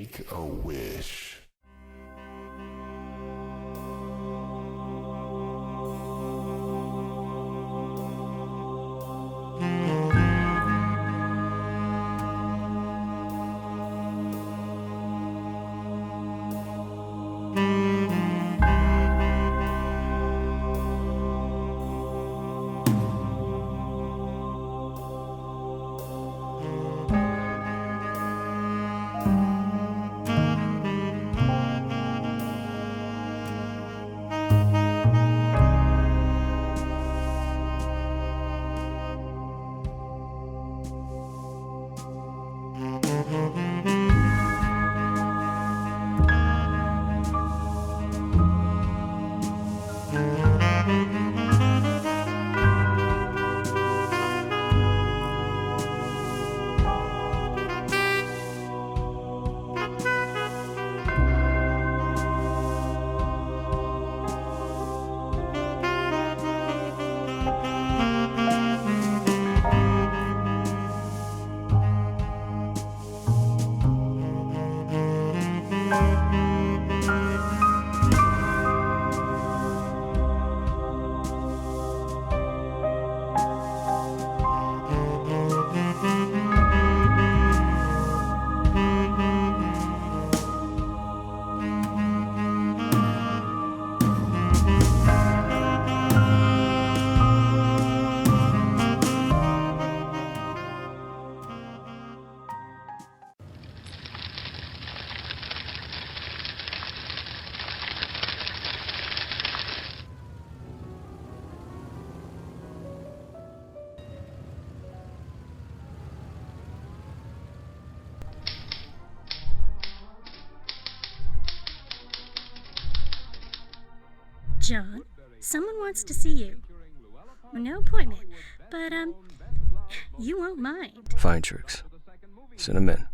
Make a wish. John, someone wants to see you. No appointment, but, you won't mind. Fine, Trix. Send him in.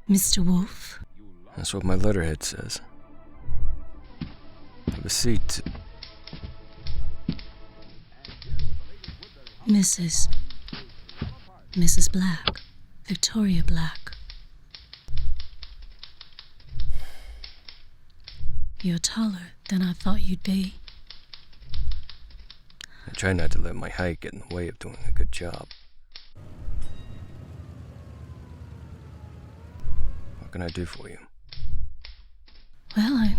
Mr. Wolf? That's what my letterhead says. Have a seat. Mrs. Black. Victoria Black. You're taller than I thought you'd be. I try not to let my height get in the way of doing a good job. What can I do for you? Well,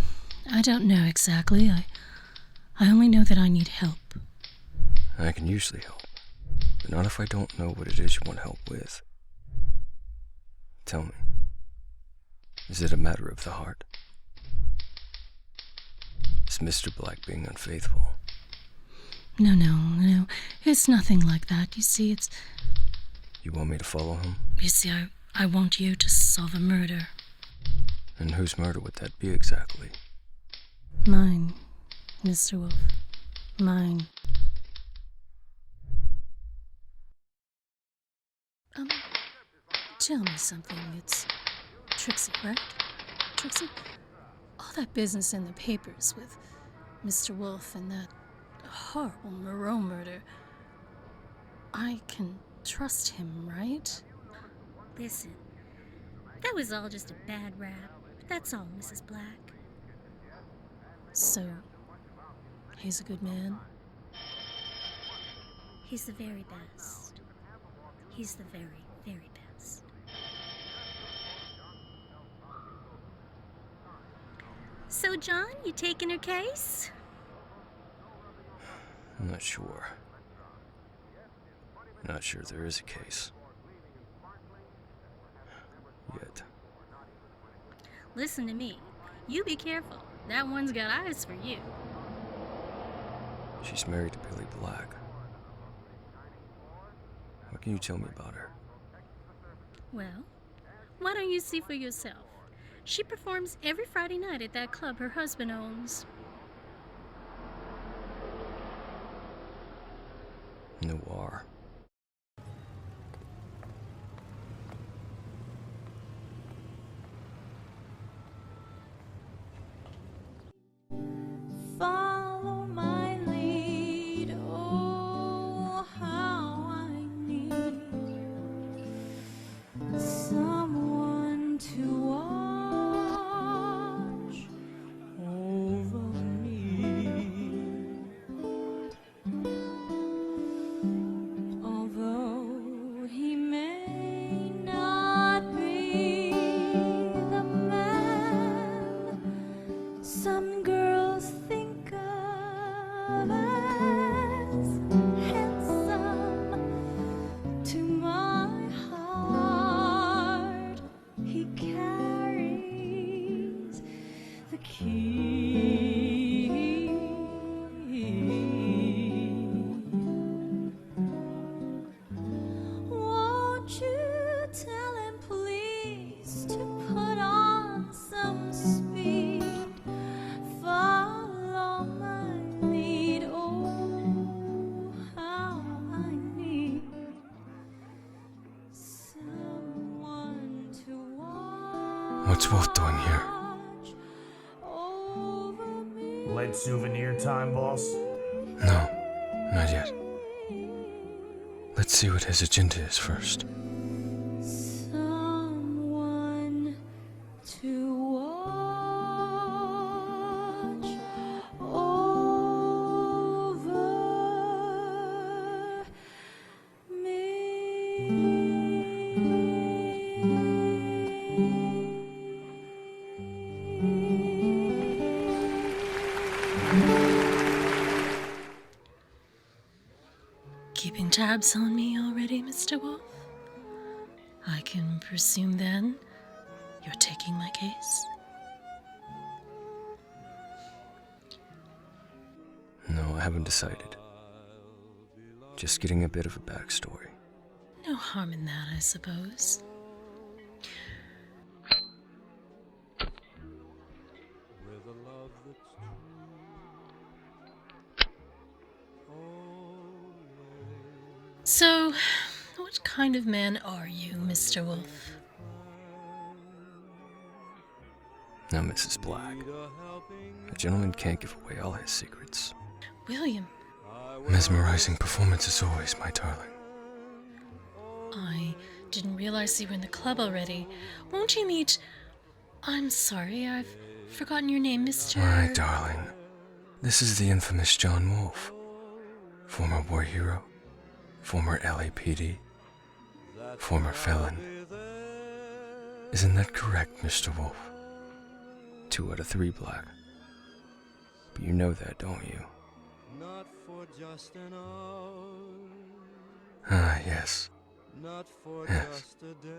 I don't know exactly. I only know that I need help. I can usually help, but not if I don't know what it is you want help with. Tell me, is it a matter of the heart? Is Mr. Black being unfaithful? No. It's nothing like that. You see, it's... You want me to follow him? You see, I want you to solve a murder. And whose murder would that be exactly? Mine, Mr. Wolf. Mine. Tell me something. It's Trixie, right? Trixie? All that business in the papers with Mr. Wolf and that horrible Moreau murder. I can trust him, right? Listen, that was all just a bad rap. That's all, Mrs. Black. So, he's a good man? He's the very best. He's the very, very best. So, John, you taking her case? I'm not sure. Not sure there is a case. Yet. Listen to me. You be careful. That one's got eyes for you. She's married to Billy Black. What can you tell me about her? Well, why don't you see for yourself? She performs every Friday night at that club her husband owns. Noir. Follow my lead, as handsome to my heart. He carries the key. Won't you tell him, please, to put on some speed? Follow my lead. Oh, how I need someone to watch. What's Wolf doing here? Over me. Late souvenir time, boss? No, not yet. Let's see what his agenda is first. Someone to watch over Keeping tabs on me already, Mr. Wolf? I can presume then you're taking my case? No, I haven't decided. Just getting a bit of a backstory. No harm in that, I suppose. So, what kind of man are you, Mr. Wolf? Now, Mrs. Black, a gentleman can't give away all his secrets. William, Mesmerizing performance as always, my darling. I didn't realize you were in the club already. Won't you meet... I'm sorry, I've forgotten your name, Mr... My darling, this is the infamous John Wolfe. Former war hero, former LAPD, former felon. Isn't that correct, Mr. Wolfe? 2 out of 3 black. But you know that, don't you? Not for just an hour, Ah, yes. not for Yes. just a day.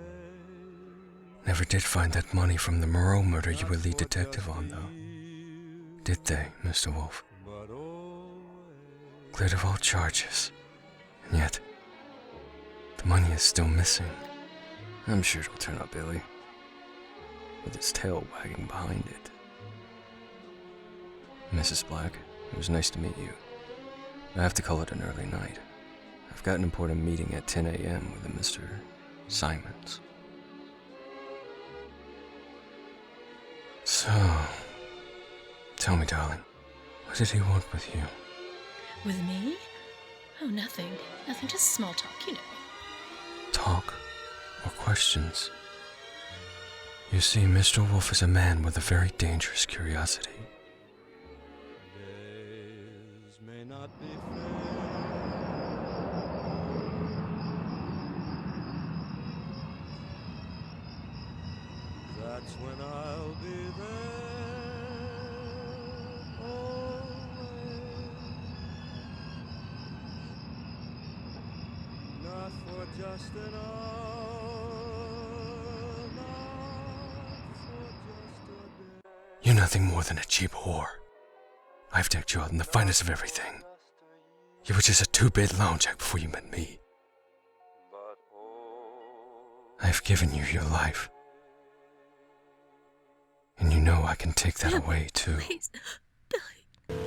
Never did find that money from the Moreau murder you were lead detective on, though. Did they, Mr. Wolfe? But always Cleared of all charges. And yet, the money is still missing. I'm sure it'll turn up Billy, with its tail wagging behind it. Mrs. Black, it was nice to meet you. I have to call it an early night. I've got an important meeting at 10 a.m. with a Mr. Simons. So, tell me, darling, what did he want with you? With me? Oh, nothing. Nothing, just small talk, you know. Talk or questions? You see, Mr. Wolfe is a man with a very dangerous curiosity. days may not be fair. That's when I'll be there. Always. Not for just an hour. Not for just a day. You're nothing more than a cheap whore. I've decked you out in the finest of everything. You were just a 2-bit lounge act before you met me. But oh, I've given you your life. And you know I can take that away, too. Please, Billy.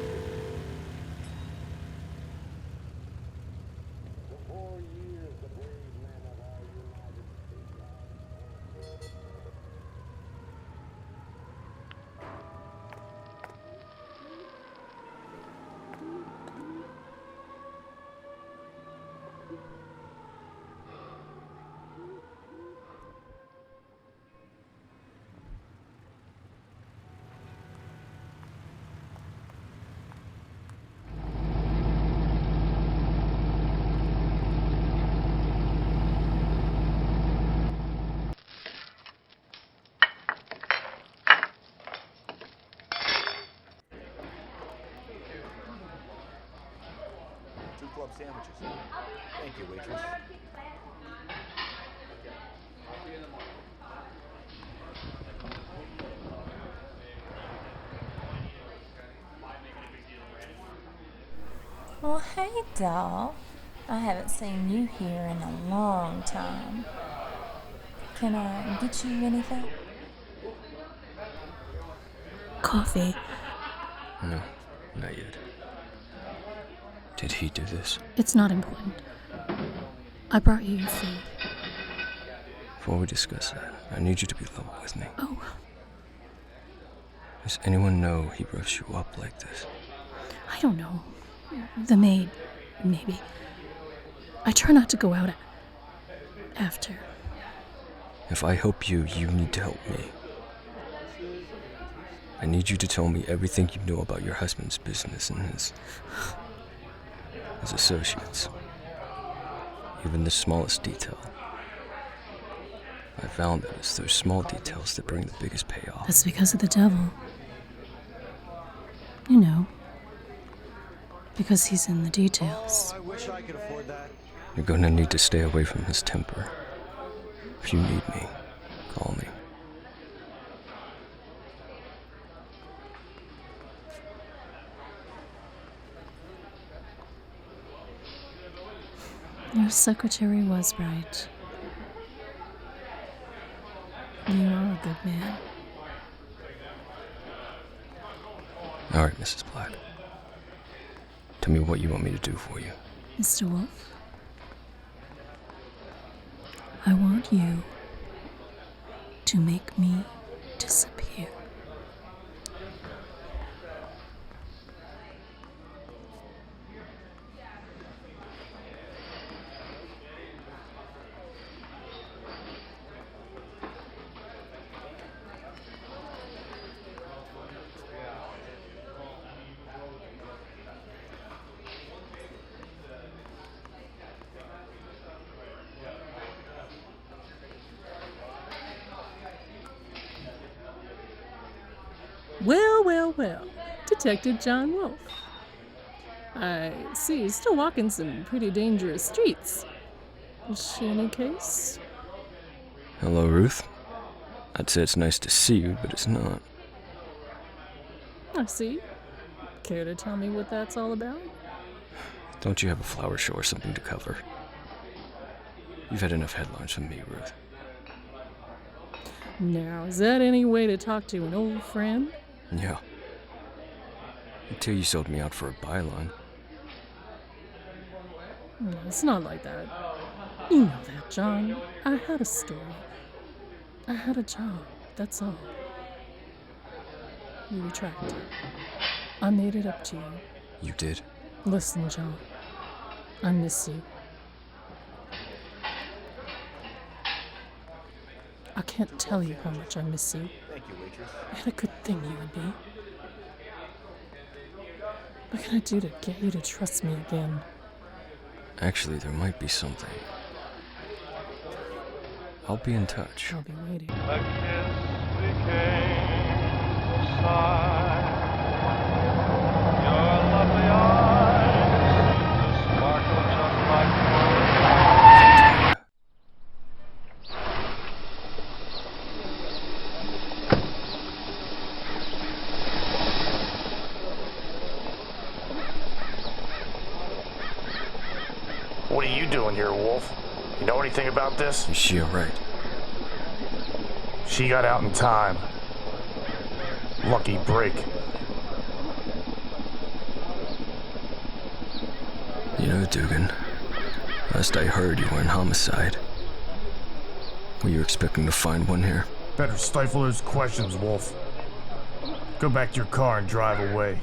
club sandwiches. Thank you, waitress. Well, hey, doll. I haven't seen you here in a long time. Can I get you anything? Coffee. No, not yet. Did he do this? It's not important. I brought you your food. Before we discuss that, I need you to be level with me. Oh, Does anyone know he roughs you up like this? I don't know. The maid, maybe. I try not to go out after. If I help you, you need to help me. I need you to tell me everything you know about your husband's business and his associates. Even the smallest detail. I found that it's those small details that bring the biggest payoff. That's because of the devil. You know. Because he's in the details. I wish I could afford that. You're gonna need to stay away from his temper. If you need me, call me. Your secretary was right. You are a good man. All right, Mrs. Black. Tell me what you want me to do for you. Mr. Wolf, I want you to make me disappear. Well, Detective John Wolf. I see you're still walking some pretty dangerous streets. Is she any case? Hello, Ruth. I'd say it's nice to see you, but it's not. I see. Care to tell me what that's all about? Don't you have a flower show or something to cover? You've had enough headlines from me, Ruth. Now, is that any way to talk to an old friend? Yeah. Until you sold me out for a byline. No, it's not like that. You know that, John. I had a story. I had a job, that's all. You retracted. I made it up to you. You did? Listen, John. I miss you. I can't tell you how much I miss you. Thank you, waitress. I had a good thing, you and me. What can I do to get you to trust me again? Actually, there might be something. I'll be in touch. I'll be waiting. A kiss became a sigh. Your lovely eyes seem to sparkle just like gold. What are you doing here, Wolf? You know anything about this? Is she alright? She got out in time. Lucky break. You know, Dugan, last I heard you were in homicide. Were you expecting to find one here? Better stifle those questions, Wolf. Go back to your car and drive away.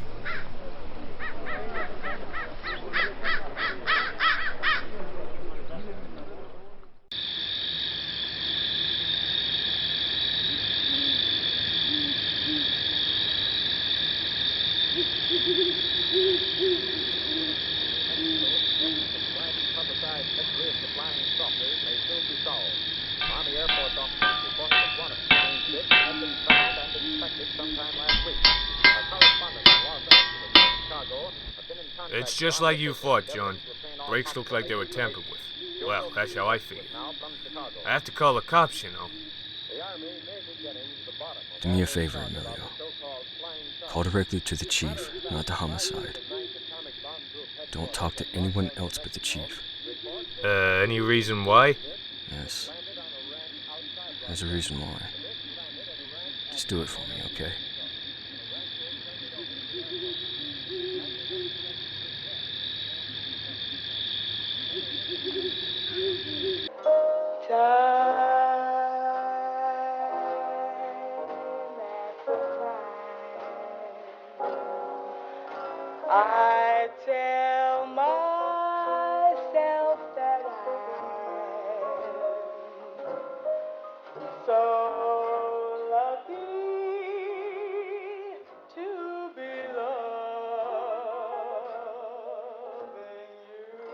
It's just like you thought, John. brakes look like they were tampered with. Well, that's how I feel. I have to call the cops, you know. Do me a favor, Emilio. Call directly to the chief, not the homicide. Don't talk to anyone else but the chief. Any reason why? Yes. There's a reason why. Just do it for me, okay? I tell myself that I'm so lucky to be loving you.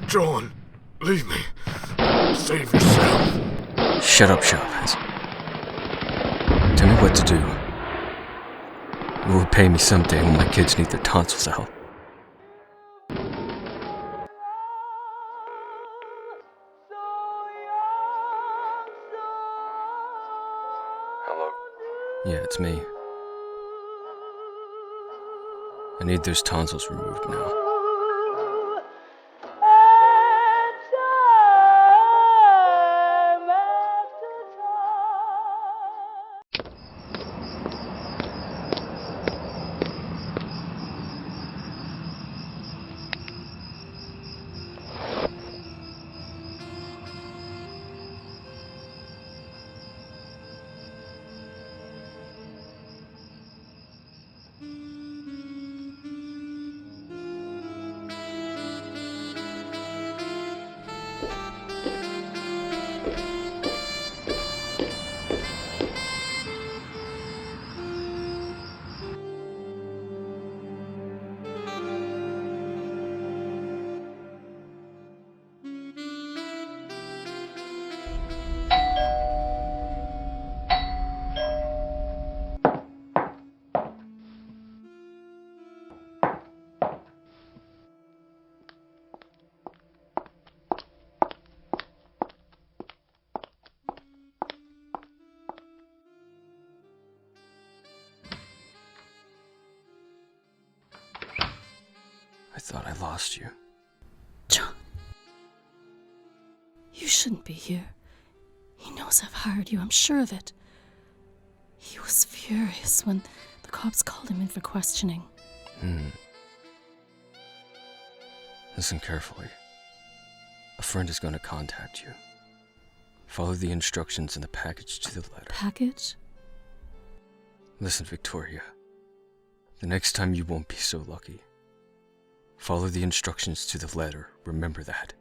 John, leave me. Save yourself. Shut up, Chavez. Tell me what to do. You will pay me someday when my kids need their tonsils out. Hello? Yeah, it's me. I need those tonsils removed now. I thought I lost you. John, you shouldn't be here. He knows I've hired you, I'm sure of it. He was furious when the cops called him in for questioning. Listen carefully. A friend is going to contact you. Follow the instructions in the package to the letter. Package? Listen, Victoria. The next time you won't be so lucky. Follow the instructions to the letter. Remember that.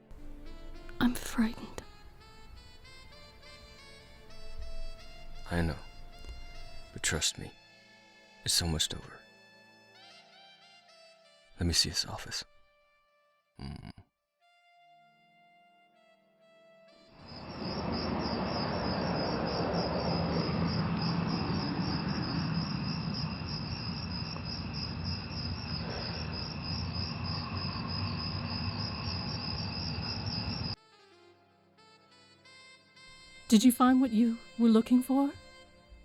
I'm frightened. I know. But trust me, it's almost over. Let me see his office. Did you find what you were looking for?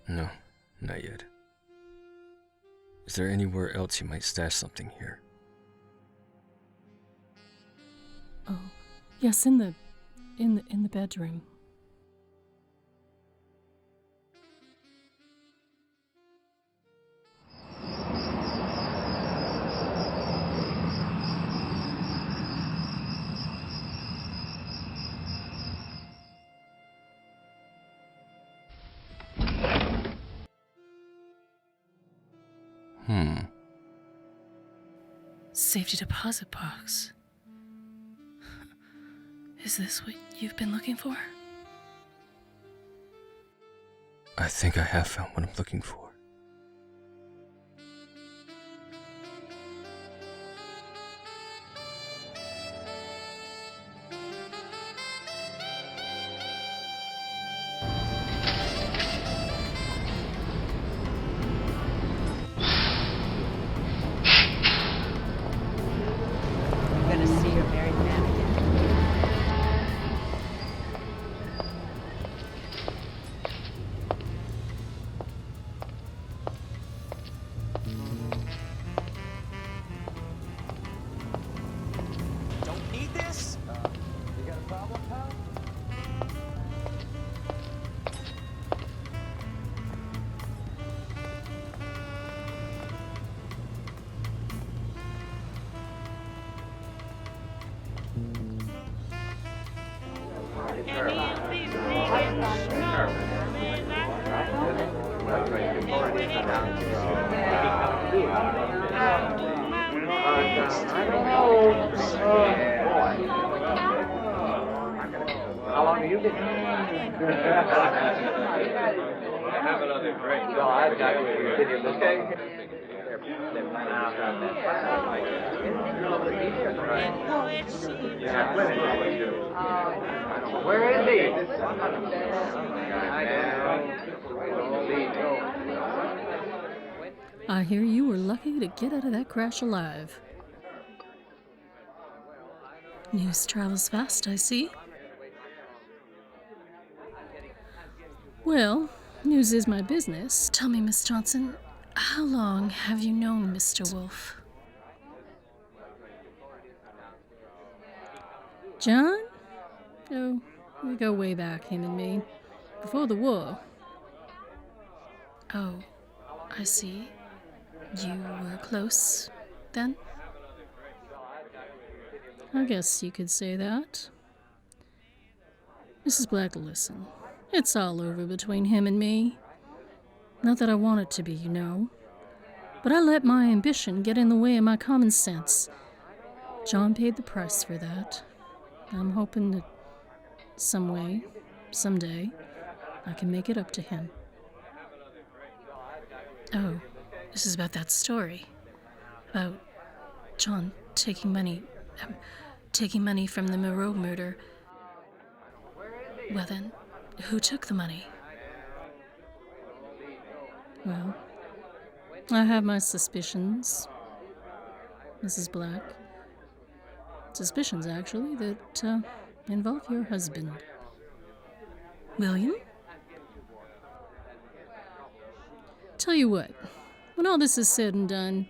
No, not yet. Is there anywhere else you might stash something here? Oh, yes, in the bedroom. Safety deposit box. Is this what you've been looking for? I think I have found what I'm looking for. Gonna see your married man again. Don't need this? You got a problem, pal? How long have you been here? Have another drink. Well, I've got to continue this game. Where is he? I hear you were lucky to get out of that crash alive. News travels fast, I see. Well, news is my business. Tell me, Miss Johnson, how long have you known Mr. Wolf? John? Oh, we go way back, him and me. Before the war. Oh, I see. You were close, then? I guess you could say that. Mrs. Black, listen. It's all over between him and me. Not that I want it to be, you know. But I let my ambition get in the way of my common sense. John paid the price for that. I'm hoping that some way, someday, I can make it up to him. Oh, this is about that story. About John taking money from the Moreau murder. Well then, who took the money? Well, I have my suspicions, Mrs. Black. Suspicions, actually, that involve your husband. William? Tell you what, when all this is said and done,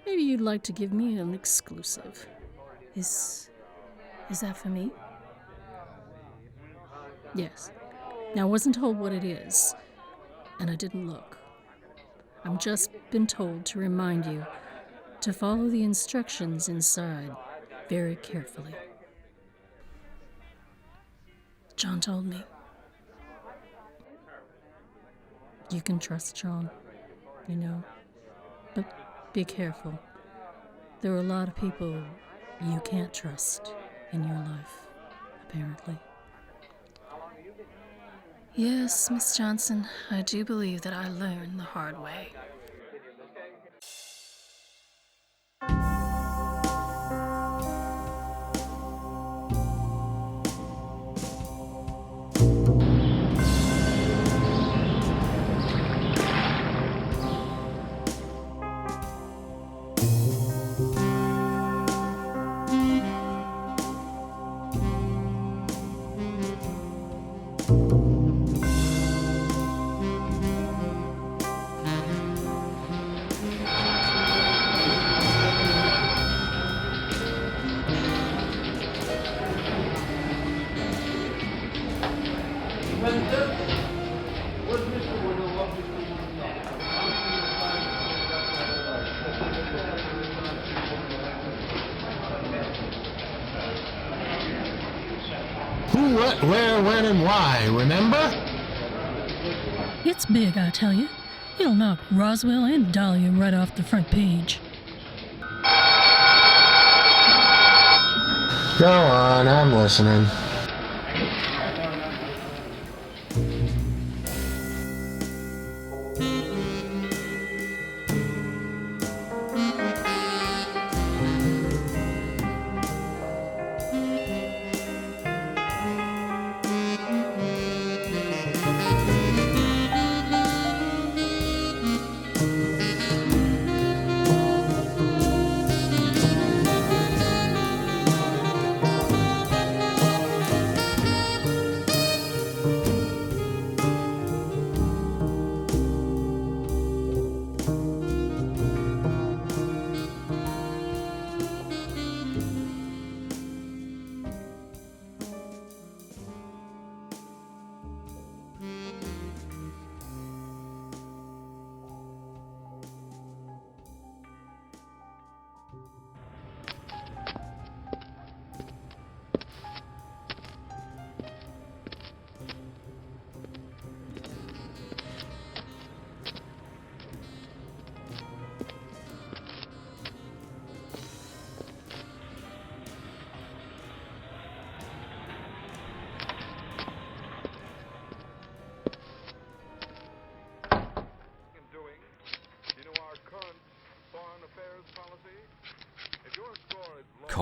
maybe you'd like to give me an exclusive. Is that for me? Yes. Now, I wasn't told what it is, and I didn't look. I've just been told to remind you to follow the instructions inside very carefully. John told me. You can trust John, you know, but be careful. There are a lot of people you can't trust in your life, apparently. Yes, Miss Johnson, I do believe that I learned the hard way. Who, what, where, when, and why, remember? It's big, I tell you. It'll knock Roswell and Dahlia right off the front page. Go on, I'm listening.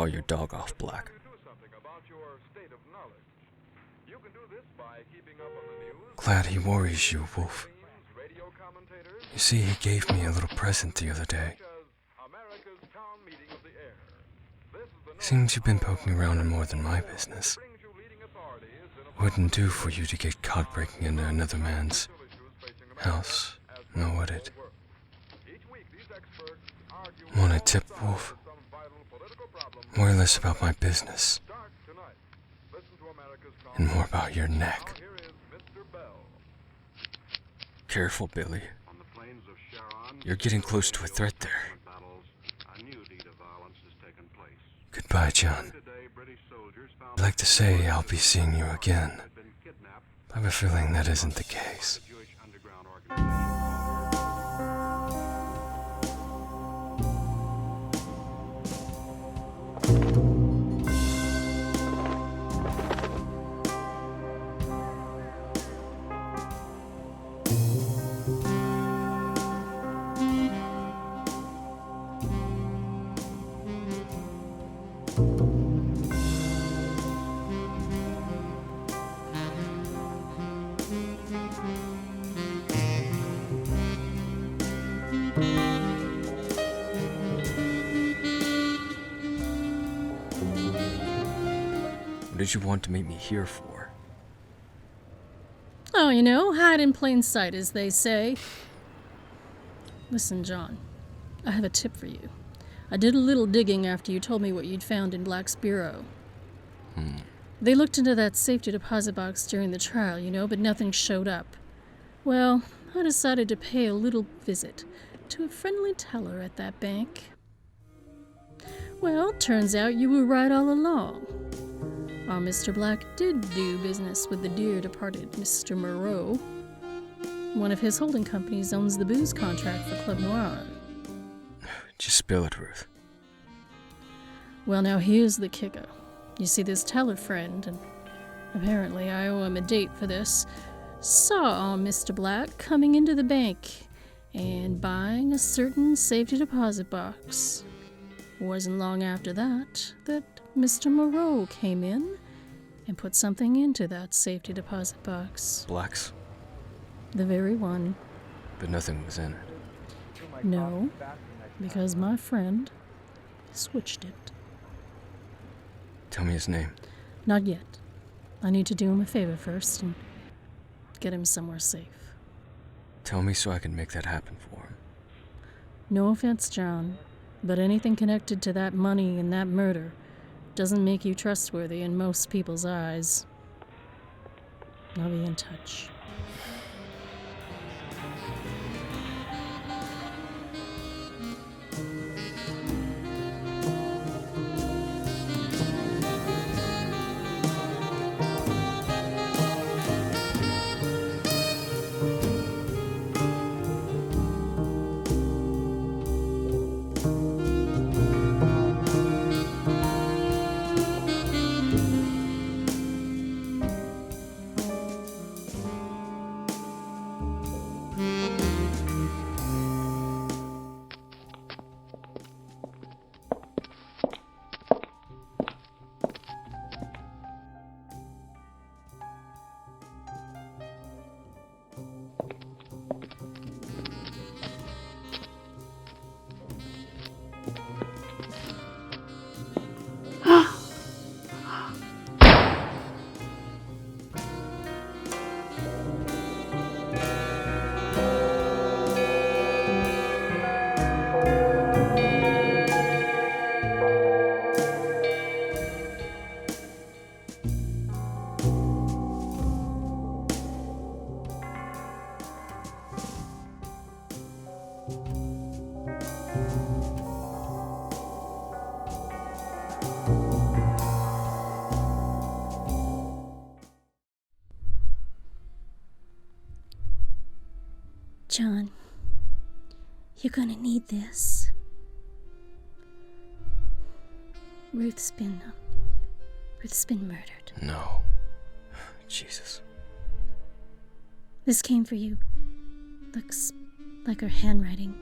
call your dog off, Black. Glad he worries you, Wolf. You see, he gave me a little present the other day. Seems you've been poking around in more than my business. Wouldn't do for you to get caught breaking into another man's house, now would it? Want a tip, Wolf? More or less about my business. And more about your neck. Careful, Billy. You're getting close to a threat there. Goodbye, John. I'd like to say I'll be seeing you again. I have a feeling that isn't the case. What did you want to meet me here for? Oh, you know, hide in plain sight, as they say. Listen, John, I have a tip for you. I did a little digging after you told me what you'd found in Black's bureau. They looked into that safety deposit box during the trial, you know, but nothing showed up. Well, I decided to pay a little visit to a friendly teller at that bank. Well, turns out you were right all along. Our Mr. Black did do business with the dear departed Mr. Moreau. One of his holding companies owns the booze contract for Club Noir. Just spill it, Ruth. Well, now here's the kicker. You see, this teller friend, and apparently I owe him a date for this, saw our Mr. Black coming into the bank and buying a certain safety deposit box. Wasn't long after that Mr. Moreau came in and put something into that safety deposit box. Black's? The very one. But nothing was in it. No, because my friend switched it. Tell me his name. Not yet. I need to do him a favor first and get him somewhere safe. Tell me so I can make that happen for him. No offense, John, but anything connected to that money and that murder doesn't make you trustworthy in most people's eyes. I'll be in touch. John, you're gonna need this. Ruth's been murdered. No. Jesus. This came for you. Looks like her handwriting.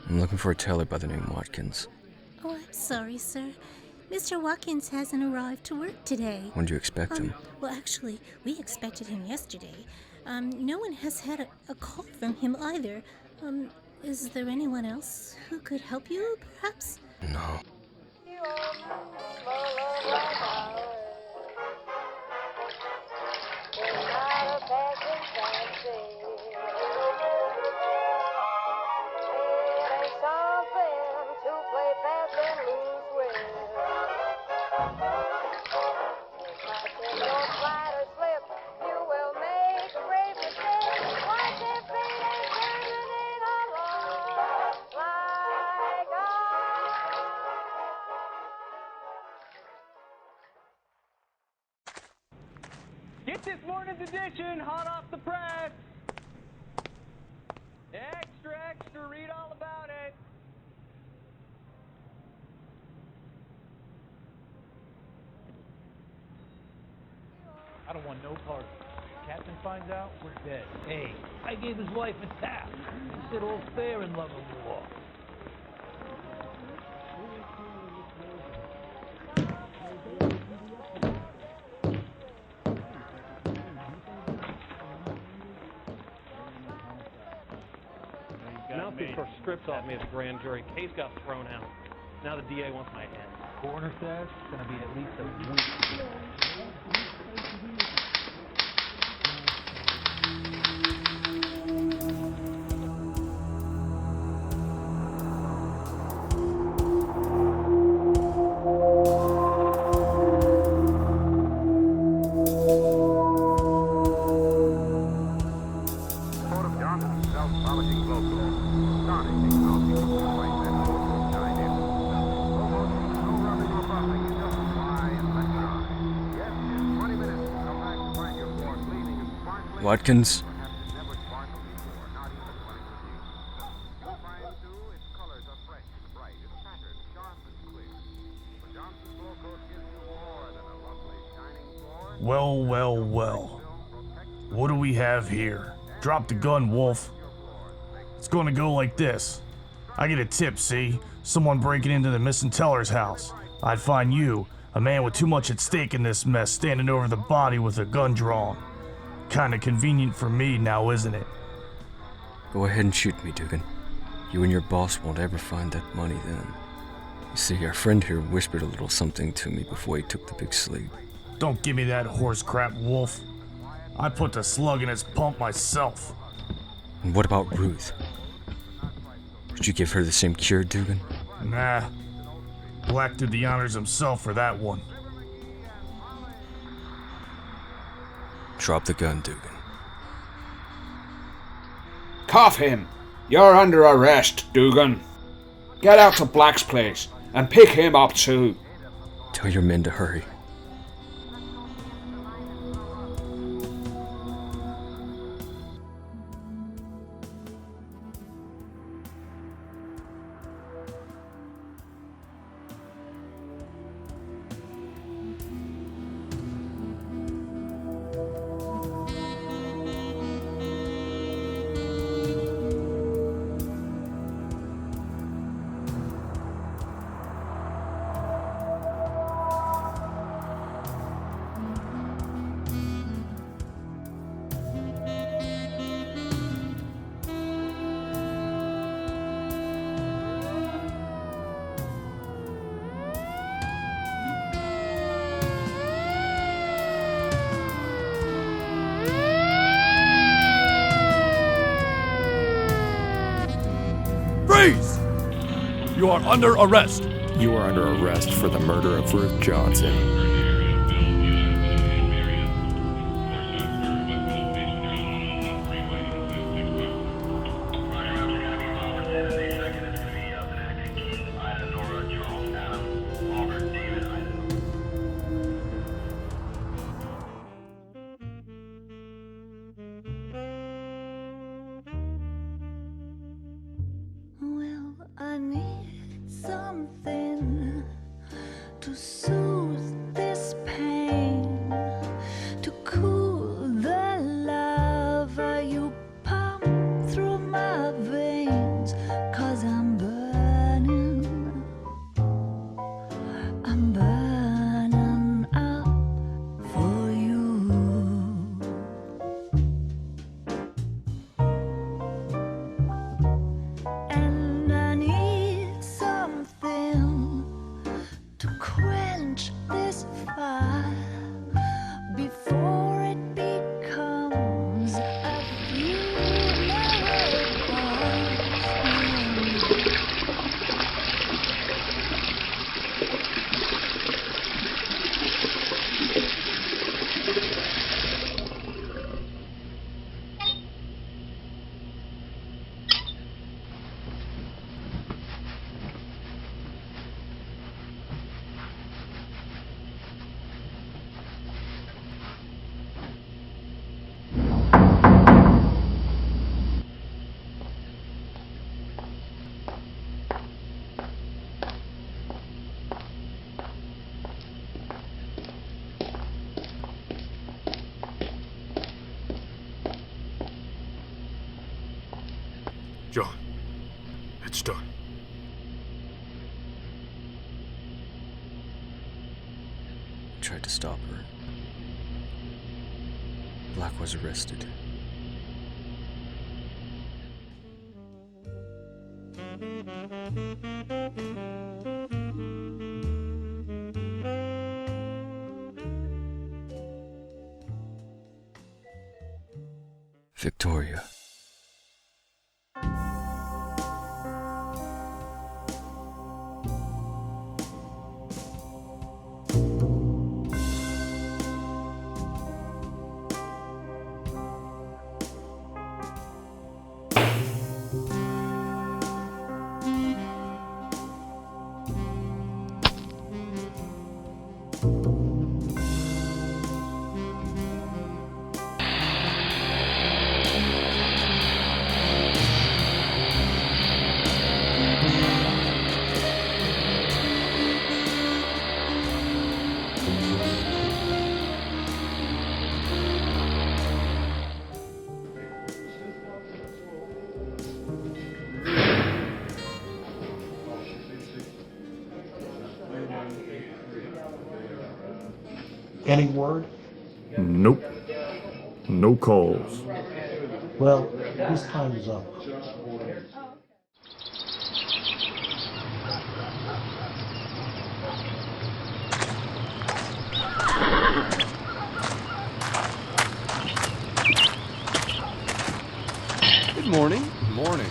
I'm looking for a tailor by the name Watkins. Oh, I'm sorry, sir. Mr. Watkins hasn't arrived to work today. When do you expect him? Well, actually, we expected him yesterday. No one has had a call from him either. Is there anyone else who could help you, perhaps? No. Get this morning's edition hot off the press. Extra, extra, read all about it. I don't want no part of it. Captain finds out, we're dead. Hey, I gave his life a tap. He said all's fair in love and war. First stripped off me as a grand jury. Case got thrown out. Now the DA wants my head. Coroner says it's going to be at least a week. Watkins? Well, well, well. What do we have here? Drop the gun, Wolf. It's gonna go like this. I get a tip, see? Someone breaking into the missing teller's house. I'd find you, a man with too much at stake in this mess, standing over the body with a gun drawn. Kinda convenient for me now, isn't it? Go ahead and shoot me, Dugan. You and your boss won't ever find that money then. You see, our friend here whispered a little something to me before he took the big sleep. Don't give me that horse crap, Wolf. I put the slug in its pump myself. And what about Ruth? Did you give her the same cure, Dugan? Nah. Black did the honors himself for that one. Drop the gun, Dugan. Cuff him! You're under arrest, Dugan. Get out to Black's place and pick him up too. Tell your men to hurry. Freeze! You are under arrest. You are under arrest for the murder of Ruth Johnson. I need something to soothe this pain, to cool the lava you pump through my veins, 'cause I'm John, it's done. I tried to stop her. Black was arrested. Victoria. Any word? Nope. No calls. Well, his time is up. Good morning. Morning.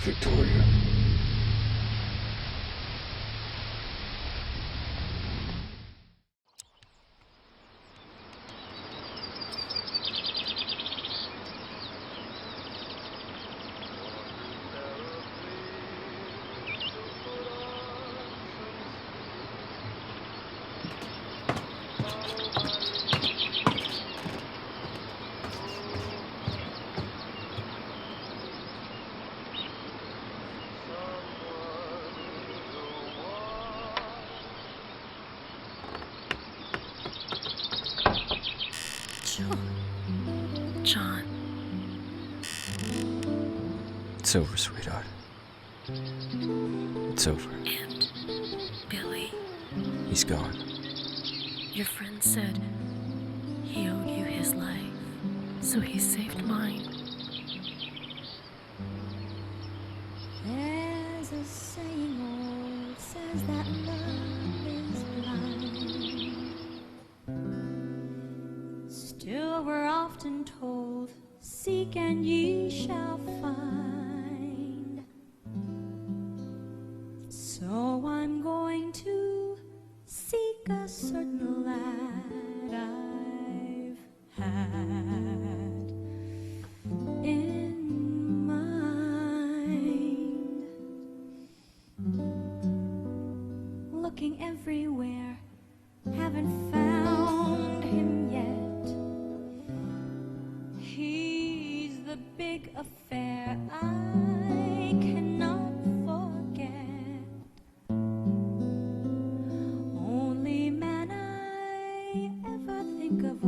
Victoria. John. It's over, sweetheart. It's over. And Billy. He's gone. Your friend said he owed you his life, so he saved mine. There's a saying old says that love is blind. Still we're often told, seek and ye shall find. So I'm going to seek a certain lad I've had in mind. Looking everywhere, haven't found him yet. He's the big affair I cannot forget. Only man I ever think of